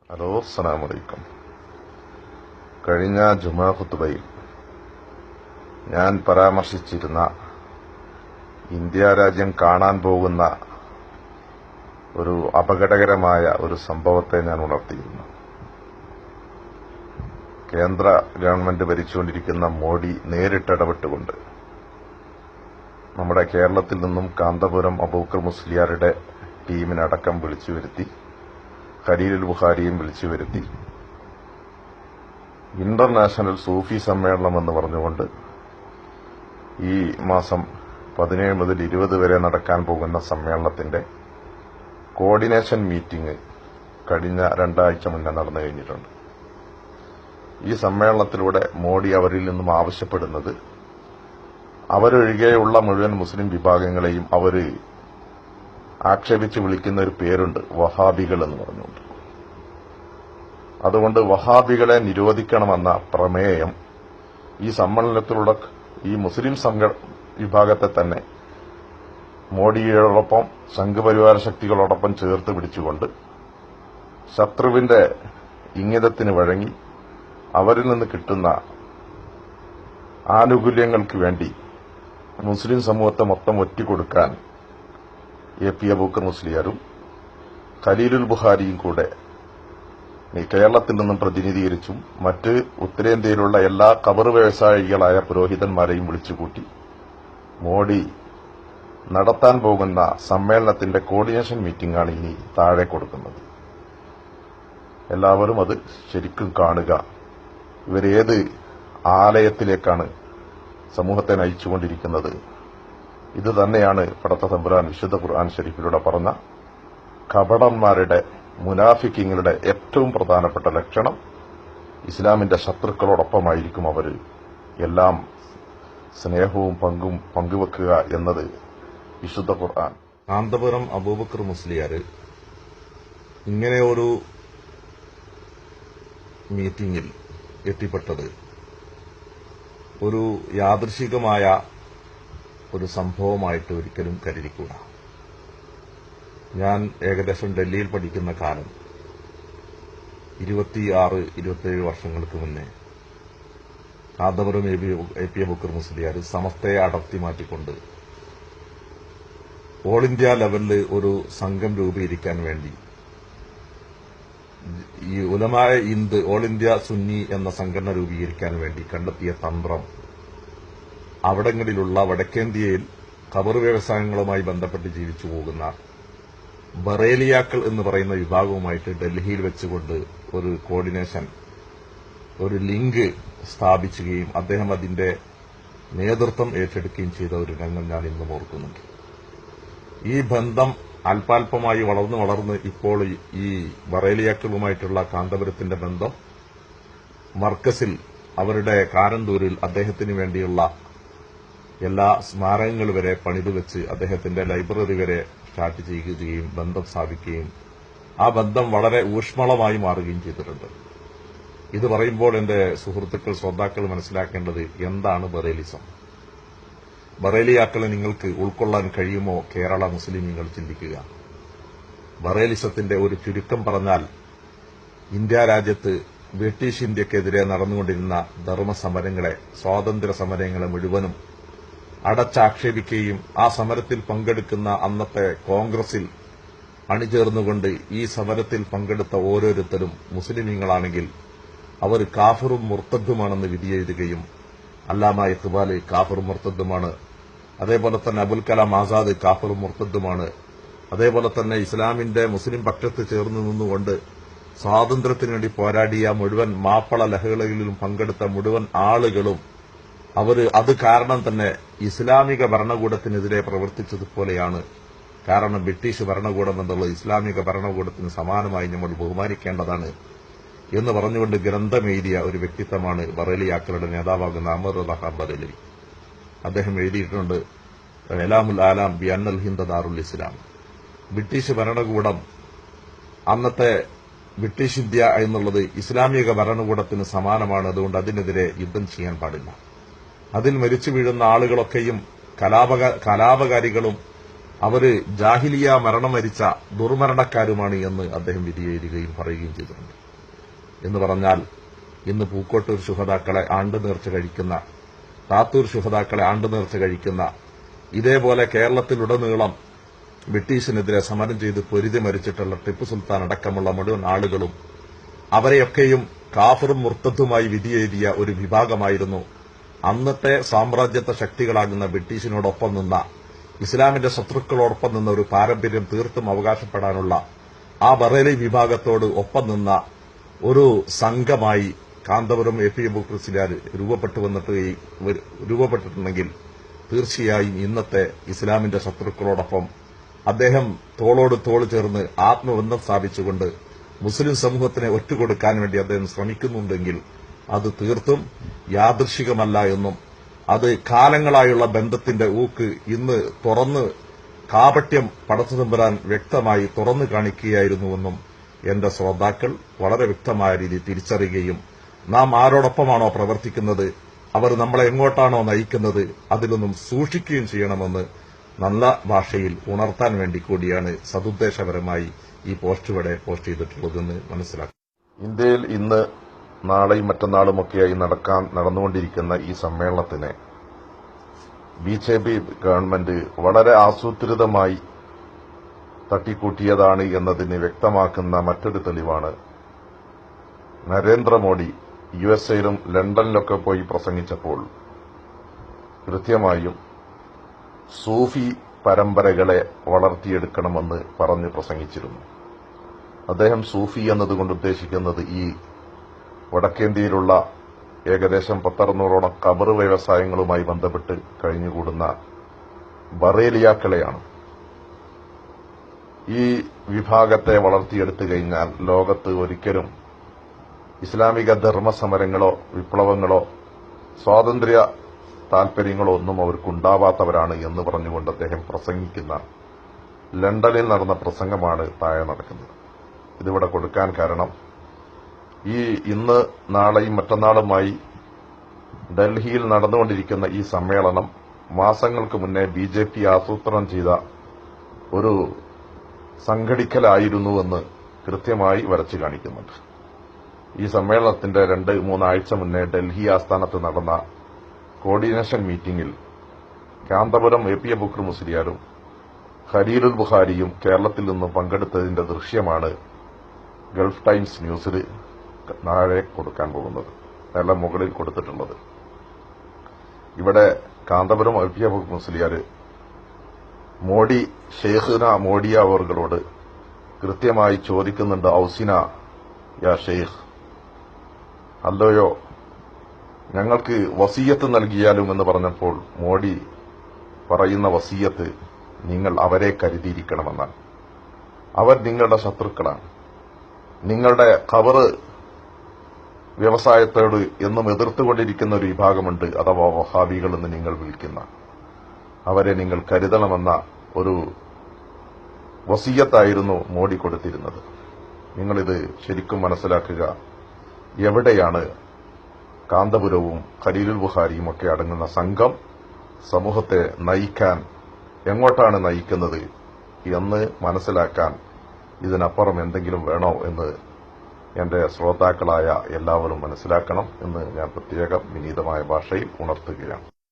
Hello, അസ്സലാമു അലൈക്കും. കഴിഞ്ഞ ജുമാ ഖുതുബയിൽ ഞാൻ പരാമർശിച്ചിരുന്ന ഇന്ത്യ രാജ്യം കാണാൻ പോകുന്ന ഒരു അപകടകരമായ ഒരു സംഭവത്തെ ഞാൻ ഉണർത്തിയിരുന്നു. കേന്ദ്ര ഗവൺമെന്റ് ഭരിച്ചുകൊണ്ടിരിക്കുന്ന മോഡി നേരിട്ടിടപെട്ടുകൊണ്ട് നമ്മുടെ കേരളത്തിൽ നിന്നും കാന്തപുരം അബൂബക്കർ മുസ്ലിയാരുടെ ടീമിനടക്കം വിളിച്ചു വരുത്തി, ഖലീലുൽ ബുഖാരിയും വിളിച്ചു വരുത്തി ഇന്റർനാഷണൽ സൂഫി സമ്മേളനം എന്ന് പറഞ്ഞുകൊണ്ട് ഈ മാസം 17 മുതൽ 20 വരെ നടക്കാൻ പോകുന്ന സമ്മേളനത്തിന്റെ കോർഡിനേഷൻ മീറ്റിംഗ് കഴിഞ്ഞ 2 ആഴ്ച മുന്നേ നടന്നു കഴിഞ്ഞിട്ടുണ്ട്. ഈ സമ്മേളനത്തിലൂടെ മോഡി അവരിൽ നിന്നും ആവശ്യപ്പെടുന്നത് അവരൊഴികെയുള്ള മുഴുവൻ മുസ്ലിം വിഭാഗങ്ങളെയും അവര് ആക്ഷേപിച്ച് വിളിക്കുന്ന ഒരു പേരുണ്ട്, വഹാബികൾ എന്ന് പറഞ്ഞുകൊണ്ട്. അതുകൊണ്ട് വഹാബികളെ നിരോധിക്കണമെന്ന പ്രമേയം ഈ സമ്മേളനത്തിലൂടെ ഈ മുസ്ലിം വിഭാഗത്തെ തന്നെ മോഡിയോടൊപ്പം സംഘപരിവാര ശക്തികളോടൊപ്പം ചേർത്ത് പിടിച്ചുകൊണ്ട് ശത്രുവിന്റെ ഇംഗിതത്തിന് വഴങ്ങി അവരിൽ നിന്ന് കിട്ടുന്ന ആനുകൂല്യങ്ങൾക്ക് വേണ്ടി മുസ്ലിം സമൂഹത്തെ മൊത്തം ഒറ്റിക്കൊടുക്കാൻ AP അബൂബക്കർ മുസ്ലിയാരും ഖലീലുൽ ബുഖാരിയും കൂടെ കേരളത്തിൽ നിന്നും പ്രതിനിധീകരിച്ചും മറ്റ് ഉത്തരേന്ത്യയിലുള്ള എല്ലാ ഖബർ വ്യവസായികളായ പുരോഹിതന്മാരെയും വിളിച്ചുകൂട്ടി മോഡി നടത്താൻ പോകുന്ന സമ്മേളനത്തിന്റെ കോർഡിനേഷൻ മീറ്റിംഗാണ് ഇനി താഴെ കൊടുക്കുന്നത്. എല്ലാവരും അത് ശരിക്കും കാണുക. ഇവരേത് ആലയത്തിലേക്കാണ് സമൂഹത്തെ നയിച്ചുകൊണ്ടിരിക്കുന്നത്? ഇത് തന്നെയാണ് പടച്ച തമ്പുരാൻ വിശുദ്ധ ഖുർആൻ ഷരീഫിലൂടെ പറഞ്ഞ കപടന്മാരുടെ, മുനാഫിക്കിങ്ങളുടെ ഏറ്റവും പ്രധാനപ്പെട്ട ലക്ഷണം. ഇസ്ലാമിന്റെ ശത്രുക്കളോടൊപ്പമായിരിക്കും അവർ എല്ലാം സ്നേഹവും പങ്കുവെക്കുക എന്നത് വിശുദ്ധ ഖുർആൻ. കാന്തപുരം അബൂബക്കർ മുസ്ലിയാർ ഇങ്ങനെ ഒരു മീറ്റിംഗിൽ എത്തിപ്പെട്ടത് ഒരു യാദൃശികമായ ഒരു സംഭവമായിട്ട് ഒരിക്കലും കരുതിക്കൂടാ. ഞാൻ ഏകദേശം ഡൽഹിയിൽ പഠിക്കുന്ന കാലം 26-27 വർഷങ്ങൾക്ക് മുന്നേ കാന്തപുരം AP അബൂബക്കർ മുസ്ലിയാർ സമസ്തയെ അടർത്തി മാറ്റിക്കൊണ്ട് ഓൾ ഇന്ത്യ ലെവലിൽ ഒരു സംഘം രൂപീകരിക്കാൻ വേണ്ടി ഈ ഉലമായ ഹിന്ദ് ഓൾ ഇന്ത്യ സുന്നി എന്ന സംഘടന രൂപീകരിക്കാൻ വേണ്ടി കണ്ടെത്തിയ തന്ത്രം അവിടങ്ങളിലുള്ള വടക്കേന്ത്യയിൽ ഖബർ വ്യവസായങ്ങളുമായി ബന്ധപ്പെട്ട് ജീവിച്ചു പോകുന്ന ബറേലിയാക്കൾ എന്ന് പറയുന്ന വിഭാഗവുമായിട്ട് ഡൽഹിയിൽ വെച്ചുകൊണ്ട് ഒരു കോർഡിനേഷൻ, ഒരു ലിങ്ക് സ്ഥാപിക്കുകയും അദ്ദേഹം അതിന്റെ നേതൃത്വം ഏറ്റെടുക്കുകയും ചെയ്ത ഒരു രംഗം ഞാൻ ഇന്നും ഓർക്കുന്നുണ്ട്. ഈ ബന്ധം അല്പാൽപമായി വളർന്ന് ഇപ്പോൾ ഈ ബറേലിയാക്കളുമായിട്ടുള്ള കാന്തപുരത്തിന്റെ ബന്ധം മർക്കസിൽ, അവരുടെ കാരന്തൂരിൽ അദ്ദേഹത്തിന് വേണ്ടിയുള്ള എല്ലാ സ്മാരകങ്ങൾ വരെ പണിതുവെച്ച് അദ്ദേഹത്തിന്റെ ലൈബ്രറി വരെ സ്റ്റാർട്ട് ചെയ്യുകയും ബന്ധം സ്ഥാപിക്കുകയും ആ ബന്ധം വളരെ ഊഷ്മളമായി മാറുകയും ചെയ്തിട്ടുണ്ട്. ഇത് പറയുമ്പോൾ എന്റെ സുഹൃത്തുക്കൾ, ശ്രോതാക്കൾ മനസ്സിലാക്കേണ്ടത് എന്താണ് ബറേലിസം? ബറേലിയാക്കളെ നിങ്ങൾക്ക് ഉൾക്കൊള്ളാൻ കഴിയുമോ? കേരള മുസ്ലിമീങ്ങൾ ചിന്തിക്കുക. ബറേലിസത്തിന്റെ ഒരു ചുരുക്കം പറഞ്ഞാൽ, ഇന്ത്യ രാജ്യത്ത് ബ്രിട്ടീഷ് ഇന്ത്യക്കെതിരെ നടന്നുകൊണ്ടിരുന്ന ധർമ്മസമരങ്ങളെ, സ്വാതന്ത്ര്യ സമരങ്ങളെ മുഴുവനും അടച്ചാക്ഷേപിക്കുകയും ആ സമരത്തിൽ പങ്കെടുക്കുന്ന അന്നത്തെ കോൺഗ്രസിൽ അണിചേർന്നുകൊണ്ട് ഈ സമരത്തിൽ പങ്കെടുത്ത ഓരോരുത്തരും മുസ്ലിമീങ്ങളാണെങ്കിൽ അവർ കാഫിറും മുർത്തദ്ദുമാണെന്ന് വിധിയെഴുതുകയും, അല്ലാമ ഇഖ്ബാൽ കാഫിറും മുർത്തദ്ദുമാണ്, അതേപോലെ തന്നെ അബുൽ കലാം ആസാദ് കാഫിറും മുർത്തദ്ദുമാണ്, അതേപോലെ തന്നെ ഇസ്ലാമിന്റെ മുസ്ലിം പക്ഷത്ത് ചേർന്ന് നിന്നുകൊണ്ട് സ്വാതന്ത്ര്യത്തിനു വേണ്ടി പോരാടിയ മുഴുവൻ മാപ്പള ലഹളകളിലും പങ്കെടുത്ത മുഴുവൻ ആളുകളും അത് കാരണം തന്നെ ഇസ്ലാമിക ഭരണകൂടത്തിനെതിരെ പ്രവർത്തിച്ചതുപോലെയാണ്. കാരണം ബ്രിട്ടീഷ് ഭരണകൂടം എന്നുള്ളത് ഇസ്ലാമിക ഭരണകൂടത്തിന് സമാനമായി നമ്മൾ ബഹുമാനിക്കേണ്ടതാണ് എന്ന് പറഞ്ഞുകൊണ്ട് ഗ്രന്ഥമെഴുതിയ ഒരു വ്യക്തിത്വമാണ് ബറേലിയാക്കളുടെ നേതാവാകുന്ന അമർ റഹ ബറേലി. അദ്ദേഹം എഴുതിയിട്ടുണ്ട്, എലാമുൽ ആലാം ബി അന്നൽ ഹിന്ദ് ദാറുൽ ഇസ്ലാം. ബ്രിട്ടീഷ് ഭരണകൂടം, അന്നത്തെ ബ്രിട്ടീഷ് ഇന്ത്യ എന്നുള്ളത് ഇസ്ലാമിക ഭരണകൂടത്തിന് സമാനമാണ്. അതുകൊണ്ട് അതിനെതിരെ യുദ്ധം ചെയ്യാൻ പാടില്ല. അതിൽ മരിച്ചു വീഴുന്ന ആളുകളൊക്കെയും കലാപകാരികളും അവര് ജാഹിലിയ മരണം വരിച്ച ദുർമരണക്കാരുമാണ് എന്ന് അദ്ദേഹം വിധിയെഴുതുകയും പറയുകയും ചെയ്തിട്ടുണ്ട്. എന്ന് പറഞ്ഞാൽ ഇന്ന് പൂക്കോട്ടൂർ ശുഹദാക്കളെ ആണ്ടുനേർച്ച കഴിക്കുന്ന, താത്തൂർ ശുഹദാക്കളെ ആണ്ടുനേർച്ച കഴിക്കുന്ന, ഇതേപോലെ കേരളത്തിലുടനീളം ബ്രിട്ടീഷിനെതിരെ സമരം ചെയ്ത് പൊരുതി മരിച്ചിട്ടുള്ള ടിപ്പു സുൽത്താൻ അടക്കമുള്ള മുഴുവൻ ആളുകളും അവരെയൊക്കെയും കാഫറും മുർത്തദ്ദുമായി വിധിയെഴുതിയ ഒരു വിഭാഗമായിരുന്നു അന്നത്തെ സാമ്രാജ്യത്വ ശക്തികളാകുന്ന ബ്രിട്ടീഷിനോടൊപ്പം നിന്ന, ഇസ്ലാമിന്റെ ശത്രുക്കളോടൊപ്പം നിന്ന ഒരു പാരമ്പര്യം തീർത്തും അവകാശപ്പെടാനുള്ള ആ ബറേലി വിഭാഗത്തോട് ഒപ്പം നിന്ന ഒരു സംഘമായി കാന്തപുരം എ പി അബൂബക്കർ മുസ്ലിയാർ രൂപപ്പെട്ടിട്ടുണ്ടെങ്കിൽ തീർച്ചയായും ഇന്നത്തെ ഇസ്ലാമിന്റെ ശത്രുക്കളോടൊപ്പം അദ്ദേഹം തോളോട് തോൾ ചേർന്ന് ആത്മബന്ധം സ്ഥാപിച്ചുകൊണ്ട് മുസ്ലിം സമൂഹത്തിനെ ഒറ്റുകൊടുക്കാൻ വേണ്ടി അദ്ദേഹം ശ്രമിക്കുന്നുണ്ടെങ്കിൽ അത് തീർത്തും യാദൃശികമല്ല എന്നും അത് കാലങ്ങളായുള്ള ബന്ധത്തിന്റെ ഊക്ക് ഇന്ന് തുറന്ന് കാപട്യം പടച്ചുതമ്പുരാൻ വ്യക്തമായി തുറന്നു കാണിക്കുകയായിരുന്നുവെന്നും എന്റെ ശ്രോതാക്കൾ വളരെ വ്യക്തമായ രീതിയിൽ തിരിച്ചറിയുകയും നാം ആരോടൊപ്പമാണോ പ്രവർത്തിക്കുന്നത്, അവർ നമ്മളെ എങ്ങോട്ടാണോ നയിക്കുന്നത്, അതിലൊന്നും സൂക്ഷിക്കുകയും ചെയ്യണമെന്ന് നല്ല ഭാഷയിൽ ഉണർത്താൻ വേണ്ടി കൂടിയാണ് സതുദ്ദേശപരമായി ഈ പോസ്റ്റ് ഇവിടെ പോസ്റ്റ് ചെയ്തിട്ടുള്ളതെന്ന് മനസ്സിലാക്കി. ഇന്ത്യയിൽ ഇന്ന് നാളെയും മറ്റന്നാളുമൊക്കെയായി നടന്നുകൊണ്ടിരിക്കുന്ന ഈ സമ്മേളനത്തിന് ബിജെപി ഗവൺമെന്റ് വളരെ ആസൂത്രിതമായി തട്ടിക്കൂട്ടിയതാണ് എന്നതിന് വ്യക്തമാക്കുന്ന മറ്റൊരു തെളിവാണ് നരേന്ദ്രമോദി യുഎസ്എയിലും ലണ്ടനിലൊക്കെ പോയി പ്രസംഗിച്ചപ്പോൾ കൃത്യമായും സൂഫി പരമ്പരകളെ വളർത്തിയെടുക്കണമെന്ന് പറഞ്ഞ് പ്രസംഗിച്ചിരുന്നു. അദ്ദേഹം സൂഫി എന്നതുകൊണ്ട് ഉദ്ദേശിക്കുന്നത് ഈ വടക്കേന്ത്യയിലുള്ള ഏകദേശം 10-600ഓളം ഖബർ വ്യവസായങ്ങളുമായി ബന്ധപ്പെട്ട് കഴിഞ്ഞുകൂടുന്ന ബറേലിയാക്കളെയാണ്. ഈ വിഭാഗത്തെ വളർത്തിയെടുത്തു കഴിഞ്ഞാൽ ലോകത്ത് ഒരിക്കലും ഇസ്ലാമിക ധർമ്മസമരങ്ങളോ വിപ്ലവങ്ങളോ സ്വാതന്ത്ര്യ താൽപര്യങ്ങളോ ഒന്നും അവർക്കുണ്ടാവാത്തവരാണ് എന്ന് പറഞ്ഞുകൊണ്ട് അദ്ദേഹം പ്രസംഗിക്കുന്ന ലണ്ടനിൽ നടന്ന പ്രസംഗമാണ് താഴെ നടക്കുന്നത്. ഇതിവിടെ കൊടുക്കാൻ കാരണം ഈ ഇന്ന് നാളെയും മറ്റന്നാളുമായി ഡൽഹിയിൽ നടന്നുകൊണ്ടിരിക്കുന്ന ഈ സമ്മേളനം മാസങ്ങൾക്ക് മുന്നേ ബിജെപി ആസൂത്രണം ചെയ്ത ഒരു സംഘടിക്കലായിരുന്നുവെന്ന് കൃത്യമായി വരച്ചു കാണിക്കുന്നുണ്ട്. ഈ സമ്മേളനത്തിന്റെ 2-3 ആഴ്ച മുന്നേ ഡൽഹി ആസ്ഥാനത്ത് നടന്ന കോർഡിനേഷൻ മീറ്റിംഗിൽ കാന്തപുരം എ പി അബൂബക്കർ മുസ്ലിയാരും ഖലീലുൽ ബുഖാരിയും കേരളത്തിൽ നിന്നും പങ്കെടുത്തതിന്റെ ദൃശ്യമാണ് ഗൾഫ് ടൈംസ് ന്യൂസിൽ നാളെ കൊടുക്കാൻ പോകുന്നത്, എല്ലാം മുകളിൽ കൊടുത്തിട്ടുള്ളത്. ഇവിടെ കാന്തപുരം എ പി അബൂബക്കർ മുസ്ലിയാർ മോഡി ഷെയ്ഖിന മോഡിയ അവറുകളോട് കൃത്യമായി ചോദിക്കുന്നുണ്ട്, ഔസിന യാ ഷെയ്ഖ്, അല്ലയോ ഞങ്ങൾക്ക് വസീയത്ത് നൽകിയാലും എന്ന് പറഞ്ഞപ്പോൾ മോഡി പറയുന്ന വസീയത്ത് നിങ്ങൾ അവരെ കരുതിയിരിക്കണമെന്നാണ്. അവർ നിങ്ങളുടെ ശത്രുക്കളാണ്. നിങ്ങളുടെ ഖബർ വ്യവസായത്തോട് എന്നും എതിർത്തുകൊണ്ടിരിക്കുന്ന ഒരു വിഭാഗമുണ്ട്, അഥവാ വഹാബികൾ എന്ന് നിങ്ങൾ വിളിക്കുന്ന, അവരെ നിങ്ങൾ കരുതണമെന്ന ഒരു വസീയത്തായിരുന്നു മോഡി കൊടുത്തിരുന്നത്. നിങ്ങളിത് ശരിക്കും മനസ്സിലാക്കുക. എവിടെയാണ് കാന്തപുരവും ഖലീലുൽ ബുഖാരിയും ഒക്കെ അടങ്ങുന്ന സംഘം സമൂഹത്തെ നയിക്കാൻ, എങ്ങോട്ടാണ് നയിക്കുന്നത് എന്ന് മനസ്സിലാക്കാൻ ഇതിനപ്പുറം എന്തെങ്കിലും വേണോ എന്ന് എന്റെ ശ്രോതാക്കളായ എല്ലാവരും മനസ്സിലാക്കണം എന്ന് ഞാൻ പ്രത്യേകം വിനീതമായ ഭാഷയിൽ ഉണർത്തുകയാണ്.